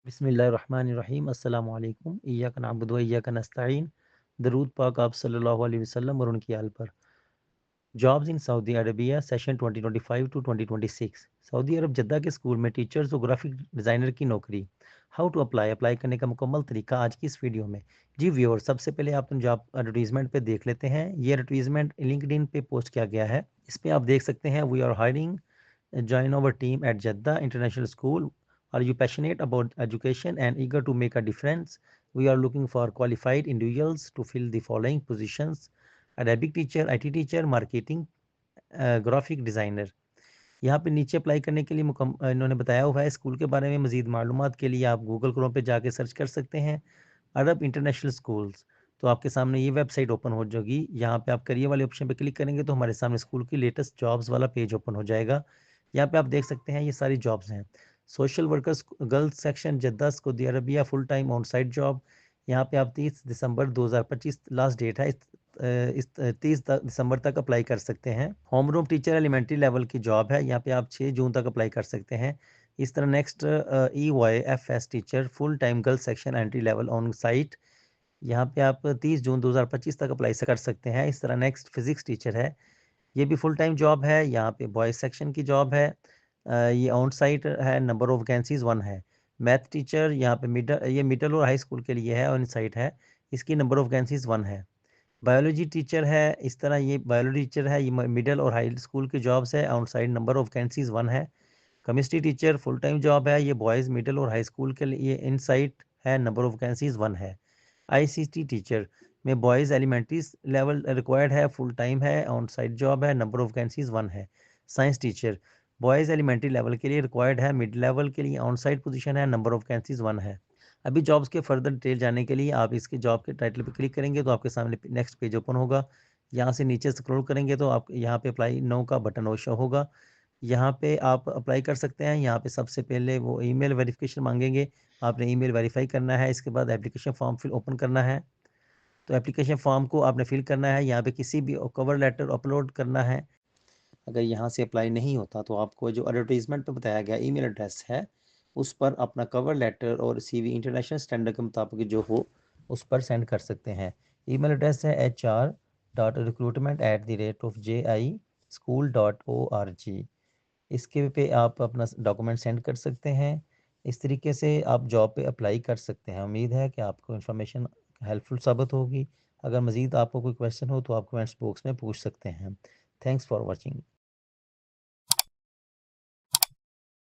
बिस्मिल्लाहिर्रहमानिर्रहीम अस्सलामु अलैकुम इय्याका नअबुदु व इय्याका नस्तईन। दरूद पाक आप सल्लल्लाहु अलैहि वसल्लम और उनकी आल पर। Jobs in Saudi Arabia session 2025 to 2026। Saudi Arab Jeddah के स्कूल में टीचर्स और ग्राफिक डिज़ाइनर की नौकरी। हाउ टू अप्लाई करने का मुकम्मल तरीका आज की इस वीडियो में। जी व्यूअर, सबसे पहले आप जॉब एडवर्टीजमेंट पे देख लेते हैं। ये एडवर्टीजमेंट लिंक्डइन पे पोस्ट किया गया है। इस पे आप देख सकते हैं, we are hiring, join our team at Jeddah International School. Are you passionate about education and eager to make a difference? We are looking for qualified individuals to fill the following positions: Arabic teacher, IT teacher, marketing, graphic designer. यहाँ पे नीचे apply करने के लिए इन्होंने बताया हुआ है। स्कूल के बारे में मज़ीद मालूमात के लिए आप गूगल क्रोम पे जाके सर्च कर सकते हैं, अरब इंटरनेशनल स्कूल्स। तो आपके सामने ये वेबसाइट ओपन हो जाएगी। यहाँ पे आप करियर वाले ऑप्शन पे क्लिक करेंगे तो हमारे सामने स्कूल की लेटेस्ट जॉब्स वाला पेज ओपन हो जाएगा। यहाँ पे आप देख सकते हैं ये सारी जॉब्स हैं। Social workers girls section Jeddah Saudi Arabia, full time on site job. यहाँ पे आप 30 दिसंबर 2025 लास्ट डेट है। इस 30 दिसंबर तक अप्लाई कर सकते हैं। Home room teacher elementary level की जॉब है। यहाँ पे आप 6 जून तक अप्लाई कर सकते हैं। इस तरह next EYFS teacher full time girls section entry level on site. यहाँ पे आप 30 जून 2025 तक अप्लाई कर सकते हैं। इस तरह नेक्स्ट फिजिक्स टीचर है, ये भी फुल टाइम जॉब है। यहाँ पे बॉयज सेक्शन की जॉब है। ये ऑन साइट है, नंबर ऑफ वैकेंसीज 1 है। मैथ टीचर यहाँ पे मिडल और हाई स्कूल के लिए है, ऑन साइट है। इसकी नंबर ऑफ वैकेंसीज 1 है। बायोलॉजी टीचर है, इस तरह ये बायोलॉजी टीचर है, ये मिडल और हाई स्कूल की जॉब्स है, on side number of vacancies 1 है। Chemistry teacher full time job है, ये बॉयज़ मिडल और हाई स्कूल के लिए इन साइट है, नंबर ऑफ वैकेंसीज 1 है। ICT टीचर में बॉयज़ एलिमेंट्री लेवल रिक्वायर्ड है, फुल टाइम है, ऑन साइट जॉब है, नंबर ऑफ वैकेंसीज 1 है। Science teacher boys elementary level के लिए रिक्वायर्ड है, मिड लेवल के लिए ऑन साइट पोजीशन है, नंबर ऑफ वैकेंसीज 1 है। अभी जॉब्स के फर्दर डिटेल जानने के लिए आप इसके जॉब के टाइटल पर क्लिक करेंगे तो आपके सामने नेक्स्ट पेज ओपन होगा। यहाँ से नीचे स्क्रॉल करेंगे तो आप यहाँ पे अप्लाई नो का बटन शो होगा। यहाँ पे आप अप्लाई कर सकते हैं। यहाँ पे सबसे पहले वो ईमेल वेरिफिकेशन मांगेंगे, आपने ईमेल वेरीफाई करना है। इसके बाद एप्लीकेशन फॉर्म फिल ओपन करना है। तो एप्लीकेशन फॉर्म को आपने फिल करना है, यहाँ पे किसी भी कवर लेटर अपलोड करना है। अगर यहाँ से अप्लाई नहीं होता तो आपको जो एडवर्टीजमेंट पे बताया गया ईमेल एड्रेस है उस पर अपना कवर लेटर और CV इंटरनेशनल स्टैंडर्ड के मुताबिक जो हो उस पर सेंड कर सकते हैं। ईमेल एड्रेस है hr.recruitment@ji.school.org। इसके पे आप अपना डॉक्यूमेंट सेंड कर सकते हैं। इस तरीके से आप जॉब पे अप्लाई कर सकते हैं। उम्मीद है कि आपको इन्फॉर्मेशन हेल्पफुल साबित होगी। अगर मज़ीद आपको कोई क्वेश्चन हो तो आप कमेंट्स बॉक्स में पूछ सकते हैं। Thanks for watching.